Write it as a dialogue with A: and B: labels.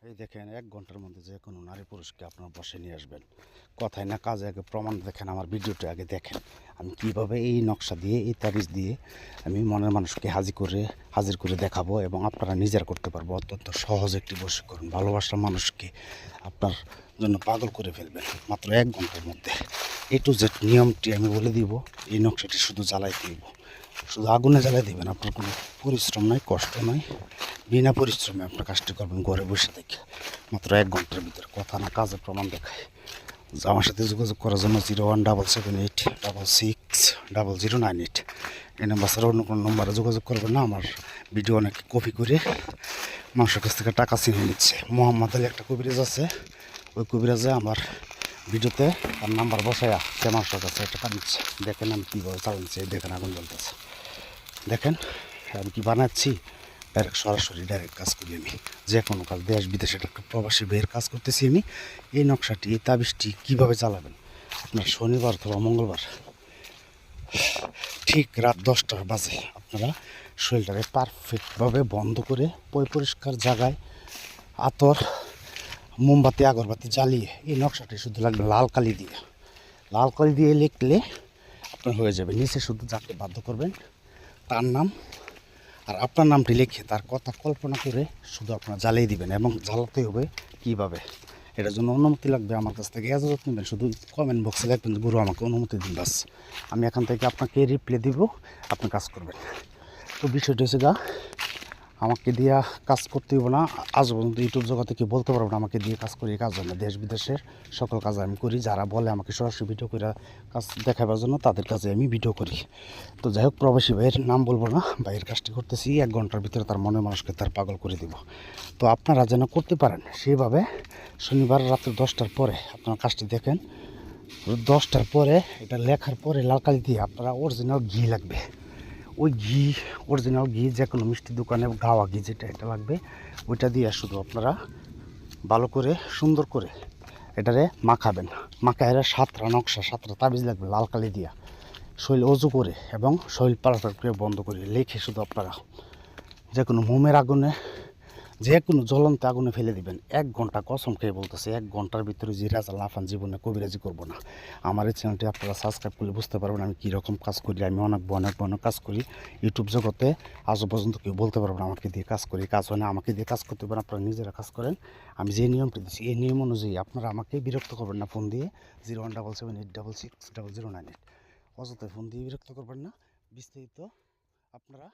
A: এই দেখেন 1 ঘন্টার মধ্যে যে কোনো নারী পুরুষকে আপনার বসে নিয়ে আসবেন। কথায় না কাজে আগে প্রমাণ দেখেন, আমার ভিডিওটা আগে দেখেন। আমি কিভাবে এই নকশা দিয়ে, এই তাবিজ দিয়ে আমি মনের মানুষকে হাজির করে দেখাবো এবং আপনারা নিজেরা করতে পারবো। অত্যন্ত সহজ একটি বশীকরণ, ভালোবাসার মানুষকে আপনার জন্য পাগল করে ফেলবেন মাত্র 1 ঘন্টার মধ্যে। A to Z নিয়মটি আমি বলে দিব। এই নকশাটি শুধু জ্বালাই দিব, শুধু আগুনে জ্বালাই দিবেন। আপনার কোনো পরিশ্রম নাই, কষ্ট নাই, বিনা পরিশ্রমে আপনার কাজটি করবেন ঘরে বসে থেকে মাত্র 1 ঘন্টার ভিতরে। কথা না কাজে প্রমাণ দেখায়। আমার সাথে যোগাযোগ করার জন্য 0177860098 এই নাম্বার ছাড়া অন্য কোনো নম্বরে যোগাযোগ করবেন না। আমার ভিডিও অনেকে কপি করে মানুষের কাছ থেকে টাকা ছিনে নিচ্ছে। মোহাম্মদ আলী একটা কবিরাজ আছে, ওই কবিরাজে আমার ভিডিওতে তার নাম্বার বসায়া সে মানুষের কাছে টাকা নিচ্ছে। দেখেন আমি কীভাবে চালাচ্ছি, দেখেন আগুন জ্বলতেছে। দেখেন আমি কি বানাচ্ছি, সরাসরি ডাইরেক্ট কাজ করি আমি। যে কোনো কাজ, দেশ বিদেশে একটা প্রবাসী ভাইয়ের কাজ করতেছি আমি। এই নকশাটি, এই তাবিজটি কীভাবে চালাবেন, আপনার শনিবার অথবা মঙ্গলবার ঠিক রাত 10টার বাজে আপনারা শরীরটাকে পারফেক্টভাবে বন্ধ করে পরিষ্কার জায়গায় আতর, মোমবাতি, আগরবাতি জ্বালিয়ে এই নকশাটি শুধু লাগবে লাল কালি দিয়ে। লাল কালি দিয়ে লিখলে আপনার হয়ে যাবে। নিচে শুধু যাকে বাধ্য করবেন তার নাম আর আপনার নামটি লিখে তার কথা কল্পনা করে শুধু আপনারা জ্বালিয়ে দিবেন। এবং জ্বালাতে হবে কীভাবে, এটার জন্য অনুমতি লাগবে আমার কাছ থেকে। এজাজত নেবেন, শুধু কমেন্ট বক্সে লিখবেন যে গুরু আমাকে অনুমতি দিন, বাস আমি এখান থেকে আপনাকে রিপ্লাই দিব, আপনি কাজ করবেন। তো বিষয়টা হচ্ছে আমাকে দিয়ে কাজ করতে হইব না। আজ পর্যন্ত ইউটিউব জগতে কেউ বলতে পারবো না আমাকে দিয়ে কাজ করি, কাজ হয় না। দেশ বিদেশের সকল কাজ আমি করি। যারা বলে আমাকে সরাসরি ভিডিও করে কাজ দেখাবার জন্য, তাদের কাছে আমি ভিডিও করি। তো যাই হোক, প্রবাসী ভাইয়ের নাম বলবো না, ভাইয়ের কাজটি করতেছি 1 ঘন্টার ভিতরে তার মনের মানুষকে তার পাগল করে দিব। তো আপনারা যেন করতে পারেন সেভাবে শনিবার রাত্রে 10টার পরে আপনার কাজটি দেখেন। 10টার পরে এটা লেখার পরে লাল কালি দিয়ে আপনারা অরিজিনাল ঘি লাগবে। ওই ঘি, অরিজিনাল ঘি, যে কোনো মিষ্টি দোকানে গাওয়া ঘি যেটা এটা লাগবে, ওইটা দিয়ে শুধু আপনারা ভালো করে সুন্দর করে এটারে মাখাবেন। মাখায় 7টা নকশা, 7টা তাবিজ লাগবে লাল কালি দিয়া। শরীর অজু করে এবং শরীর পারফেক্ট করে বন্ধ করে লিখে শুধু আপনারা যে কোনো মোমের আগুনে, যে কোনো জ্বলন্ত আগুনে ফেলে দিবেন। 1 ঘন্টা, কসম খেয়ে বলতেছে 1 ঘন্টার ভিতরে যে রাজা লাফান জীবনে কবিরাজি করবো না। আমার এই চ্যানেলটি আপনারা সাবস্ক্রাইব করলে বুঝতে পারবেন আমি কীরকম কাজ করি। আমি অনেক কাজ করি ইউটিউব জগতে। আজও পর্যন্ত কেউ বলতে পারবেন আমাকে দিয়ে কাজ করি, কাজ হয় না। আমাকে দিয়ে কাজ করতে পারেন, আপনারা নিজেরা কাজ করেন। আমি যে নিয়মটি দিচ্ছি এই নিয়ম অনুযায়ী আপনারা আমাকে বিরক্ত করবেন না ফোন দিয়ে। 0177866098 অযথায় ফোন দিয়ে বিরক্ত করবেন না। বিস্তারিত আপনারা